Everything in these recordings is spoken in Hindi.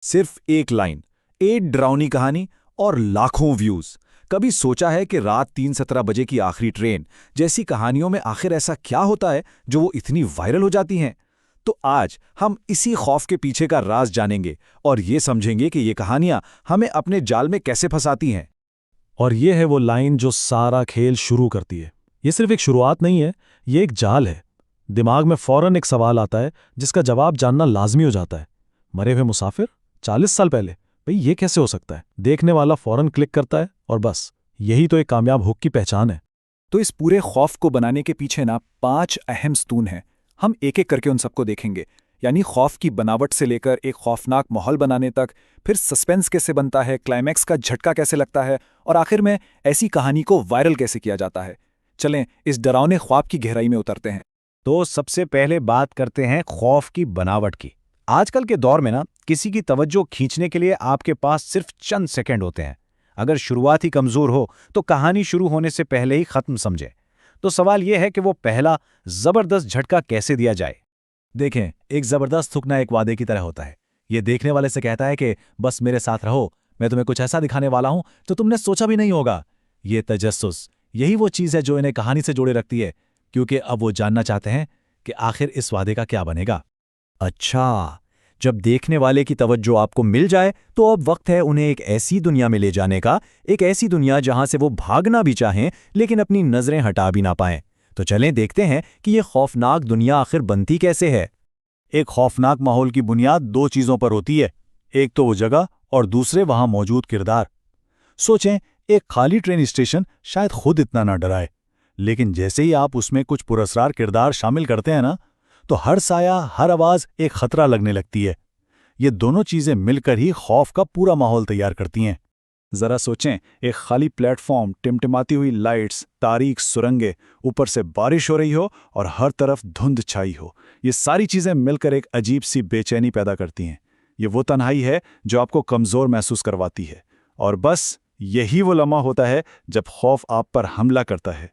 सिर्फ एक लाइन, एक डरावनी कहानी और लाखों व्यूज। कभी सोचा है कि रात 3:17 बजे की आखिरी ट्रेन जैसी कहानियों में आखिर ऐसा क्या होता है जो वो इतनी वायरल हो जाती हैं? तो आज हम इसी खौफ के पीछे का राज जानेंगे और ये समझेंगे कि ये कहानियां हमें अपने जाल में कैसे फंसाती हैं। और ये है वो लाइन जो सारा खेल शुरू करती है। ये सिर्फ एक शुरुआत नहीं है, ये एक जाल है। दिमाग में फौरन एक सवाल आता है जिसका जवाब जानना लाजमी हो जाता है। मरे हुए मुसाफिर 40 साल पहले, भाई ये कैसे हो सकता है? देखने वाला फौरन क्लिक करता है और बस यही तो एक कामयाब हुक की पहचान है। तो इस पूरे खौफ को बनाने के पीछे ना 5 अहम स्तून हैं। हम एक एक करके उन सबको देखेंगे, यानी खौफ की बनावट से लेकर एक खौफनाक माहौल बनाने तक, फिर सस्पेंस कैसे बनता है, क्लाइमैक्स का झटका कैसे लगता है और आखिर में ऐसी कहानी को वायरल कैसे किया जाता है। चलें इस डरावने ख्वाब की गहराई में उतरते हैं। तो सबसे पहले बात करते हैं खौफ की बनावट की। आजकल के दौर में ना किसी की तवज्जो खींचने के लिए आपके पास सिर्फ चंद सेकंड होते हैं। अगर शुरुआत ही कमजोर हो तो कहानी शुरू होने से पहले ही खत्म समझे। तो सवाल यह है कि वो पहला जबरदस्त झटका कैसे दिया जाए। देखें, एक जबरदस्त थूकना एक वादे की तरह होता है। ये देखने वाले से कहता है कि बस मेरे साथ रहो, मैं तुम्हें कुछ ऐसा दिखाने वाला हूं जो तुमने सोचा भी नहीं होगा। ये तजस्सुस, यही वो चीज है जो इन्हें कहानी से जोड़े रखती है, क्योंकि अब वो जानना चाहते हैं कि आखिर इस वादे का क्या बनेगा। अच्छा, जब देखने वाले की तवज्जो आपको मिल जाए तो अब वक्त है उन्हें एक ऐसी दुनिया में ले जाने का, एक ऐसी दुनिया जहां से वो भागना भी चाहें लेकिन अपनी नजरें हटा भी ना पाएं। तो चलें देखते हैं कि ये खौफनाक दुनिया आखिर बनती कैसे है। एक खौफनाक माहौल की बुनियाद 2 चीजों पर होती है, एक तो वो जगह और दूसरे वहां मौजूद किरदार। सोचें, एक खाली ट्रेन स्टेशन शायद खुद इतना ना डराए, लेकिन जैसे ही आप उसमें कुछ पुरस्कार किरदार शामिल करते हैं ना, तो हर साया, हर आवाज एक खतरा लगने लगती है। ये दोनों चीजें मिलकर ही खौफ का पूरा माहौल तैयार करती हैं। जरा सोचें, एक खाली प्लेटफॉर्म, टिमटिमाती हुई लाइट्स, तारीक सुरंगें, ऊपर से बारिश हो रही हो और हर तरफ धुंध छाई हो। ये सारी चीजें मिलकर एक अजीब सी बेचैनी पैदा करती हैं। ये वो तन्हाई है जो आपको कमजोर महसूस करवाती है, और बस यही वो लम्हा होता है जब खौफ आप पर हमला करता है।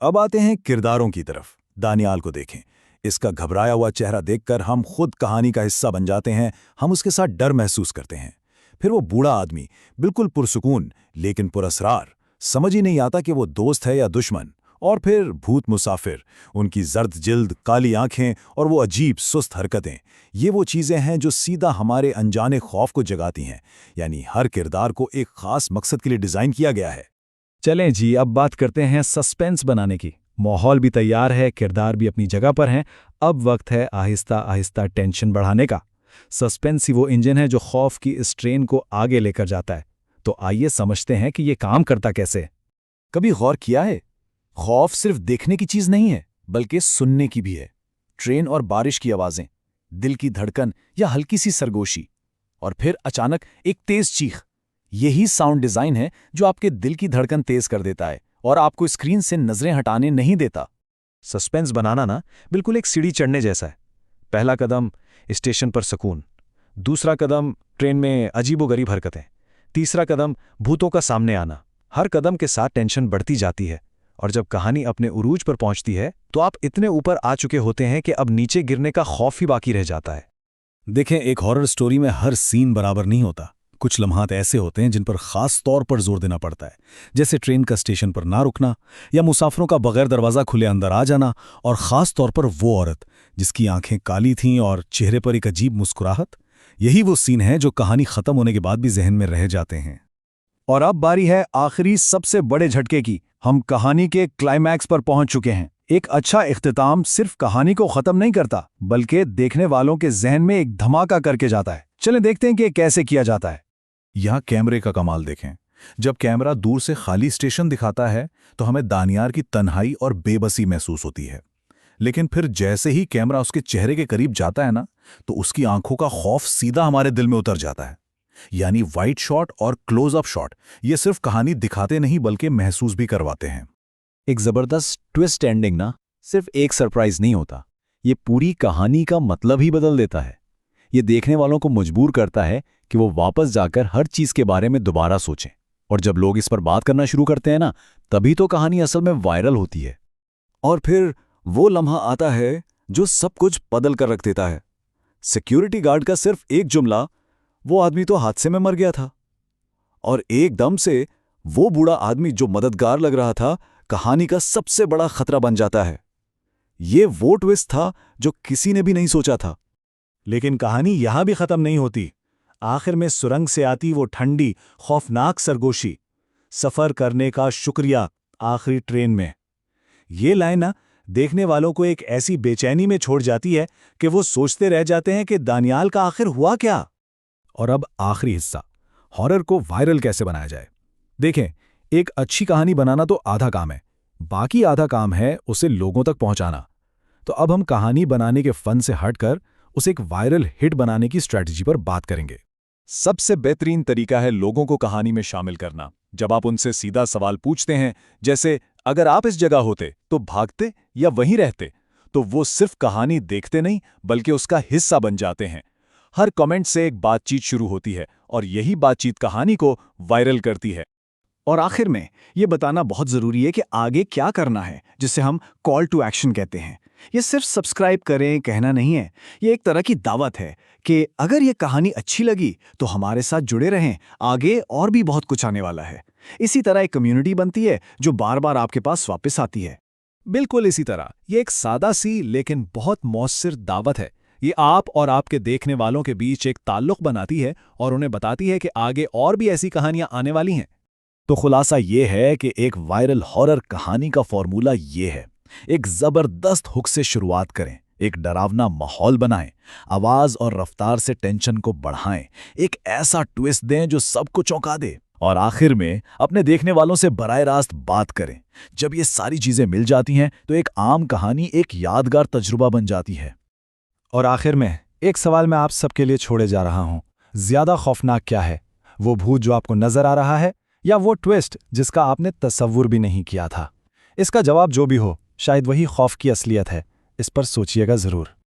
अब आते हैं किरदारों की तरफ। दानियाल को देखें। इसका घबराया हुआ चेहरा देखकर हम खुद कहानी का हिस्सा बन जाते हैं। हम उसके साथ डर महसूस करते हैं। फिर वो बूढ़ा आदमी, बिल्कुल पुरसुकून लेकिन पुरअसरार, समझ ही नहीं आता कि वो दोस्त है या दुश्मन। और फिर भूत मुसाफिर, उनकी जर्द जिल्द, काली आंखें और वो अजीब सुस्त हरकतें, ये वो चीज़ें हैं जो सीधा हमारे अनजाने खौफ को जगाती हैं। यानी हर किरदार को एक खास मकसद के लिए डिज़ाइन किया गया है। चलें जी, अब बात करते हैं सस्पेंस बनाने की। माहौल भी तैयार है, किरदार भी अपनी जगह पर हैं। अब वक्त है आहिस्ता आहिस्ता टेंशन बढ़ाने का। सस्पेंस ही वो इंजन है जो खौफ की इस ट्रेन को आगे लेकर जाता है। तो आइए समझते हैं कि ये काम करता कैसे। कभी गौर किया है, खौफ सिर्फ देखने की चीज नहीं है बल्कि सुनने की भी है। ट्रेन और बारिश की आवाजें, दिल की धड़कन या हल्की सी सरगोशी, और फिर अचानक एक तेज चीख। यही साउंड डिजाइन है जो आपके दिल की धड़कन तेज कर देता है और आपको स्क्रीन से नजरें हटाने नहीं देता। सस्पेंस बनाना ना बिल्कुल एक सीढ़ी चढ़ने जैसा है। पहला कदम स्टेशन पर सुकून, दूसरा कदम ट्रेन में अजीबोगरीब हरकतें, तीसरा कदम भूतों का सामने आना। हर कदम के साथ टेंशन बढ़ती जाती है, और जब कहानी अपने उरूज पर पहुंचती है तो आप इतने ऊपर आ चुके होते हैं कि अब नीचे गिरने का खौफ ही बाकी रह जाता है। देखें, एक हॉरर स्टोरी में हर सीन बराबर नहीं होता। कुछ लम्हात ऐसे होते हैं जिन पर खास तौर पर जोर देना पड़ता है, जैसे ट्रेन का स्टेशन पर ना रुकना या मुसाफिरों का बगैर दरवाज़ा खुले अंदर आ जाना, और ख़ास तौर पर वो औरत जिसकी आंखें काली थीं और चेहरे पर एक अजीब मुस्कुराहट। यही वो सीन है जो कहानी ख़त्म होने के बाद भी जहन में रह जाते हैं। और अब बारी है आखिरी सबसे बड़े झटके की। हम कहानी के क्लाइमैक्स पर पहुंच चुके हैं। एक अच्छा इख्तिताम सिर्फ कहानी को खत्म नहीं करता बल्कि देखने वालों के जहन में एक धमाका करके जाता है। चलें देखते हैं कि कैसे किया जाता है। यहाँ कैमरे का कमाल देखें। जब कैमरा दूर से खाली स्टेशन दिखाता है तो हमें दानियार की तन्हाई और बेबसी महसूस होती है, लेकिन फिर जैसे ही कैमरा उसके चेहरे के करीब जाता है ना, तो उसकी आंखों का खौफ सीधा हमारे दिल में उतर जाता है। यानी वाइड शॉट और क्लोज-अप शॉट ये सिर्फ कहानी दिखाते नहीं बल्कि महसूस भी करवाते हैं। एक जबरदस्त ट्विस्ट एंडिंग ना सिर्फ एक सरप्राइज नहीं होता, ये पूरी कहानी का मतलब ही बदल देता है। ये देखने वालों को मजबूर करता है कि वो वापस जाकर हर चीज के बारे में दोबारा सोचें, और जब लोग इस पर बात करना शुरू करते हैं ना, तभी तो कहानी असल में वायरल होती है। और फिर वो लम्हा आता है जो सब कुछ बदल कर रख देता है। सिक्योरिटी गार्ड का सिर्फ एक जुमला, वो आदमी तो हादसे में मर गया था। और एकदम से वो बूढ़ा आदमी जो मददगार लग रहा था, कहानी का सबसे बड़ा खतरा बन जाता है। ये वो ट्विस्ट था जो किसी ने भी नहीं सोचा था। लेकिन कहानी यहां भी खत्म नहीं होती। आखिर में सुरंग से आती वो ठंडी, खौफनाक सरगोशी, सफर करने का शुक्रिया आखिरी ट्रेन में। ये लाइन ना देखने वालों को एक ऐसी बेचैनी में छोड़ जाती है कि वो सोचते रह जाते हैं कि दानियाल का आखिर हुआ क्या। और अब आखिरी हिस्सा, हॉरर को वायरल कैसे बनाया जाए। देखें, एक अच्छी कहानी बनाना तो आधा काम है, बाकी आधा काम है उसे लोगों तक पहुंचाना। तो अब हम कहानी बनाने के फन से हटकर उसे एक वायरल हिट बनाने की स्ट्रैटेजी पर बात करेंगे। सबसे बेहतरीन तरीका है लोगों को कहानी में शामिल करना। जब आप उनसे सीधा सवाल पूछते हैं, जैसे अगर आप इस जगह होते तो भागते या वहीं रहते, तो वो सिर्फ कहानी देखते नहीं बल्कि उसका हिस्सा बन जाते हैं। हर कमेंट से एक बातचीत शुरू होती है और यही बातचीत कहानी को वायरल करती है। और आखिर में ये बताना बहुत ज़रूरी है कि आगे क्या करना है, जिसे हम कॉल टू एक्शन कहते हैं। ये सिर्फ सब्सक्राइब करें कहना नहीं है, ये एक तरह की दावत है कि अगर ये कहानी अच्छी लगी तो हमारे साथ जुड़े रहें, आगे और भी बहुत कुछ आने वाला है। इसी तरह एक कम्युनिटी बनती है जो बार बार आपके पास वापस आती है। बिल्कुल इसी तरह ये एक सादा सी लेकिन बहुत मौसर दावत है। ये आप और आपके देखने वालों के बीच एक ताल्लुक बनाती है और उन्हें बताती है कि आगे और भी ऐसी कहानियां आने वाली हैं। तो खुलासा ये है कि एक वायरल हॉरर कहानी का फॉर्मूला ये है। एक जबरदस्त हुक से शुरुआत करें, एक डरावना माहौल बनाएं, आवाज और रफ्तार से टेंशन को बढ़ाएं, एक ऐसा ट्विस्ट दें जो सबको चौंका दे, और आखिर में अपने देखने वालों से बराह रास्त बात करें। जब ये सारी चीजें मिल जाती हैं तो एक आम कहानी एक यादगार तजुर्बा बन जाती है। और आखिर में एक सवाल मैं आप सबके लिए छोड़े जा रहा हूं, ज्यादा खौफनाक क्या है, वो भूत जो आपको नजर आ रहा है या वो ट्विस्ट जिसका आपने तसव्वुर भी नहीं किया था? इसका जवाब जो भी हो, शायद वही खौफ की असलियत है। इस पर सोचिएगा जरूर।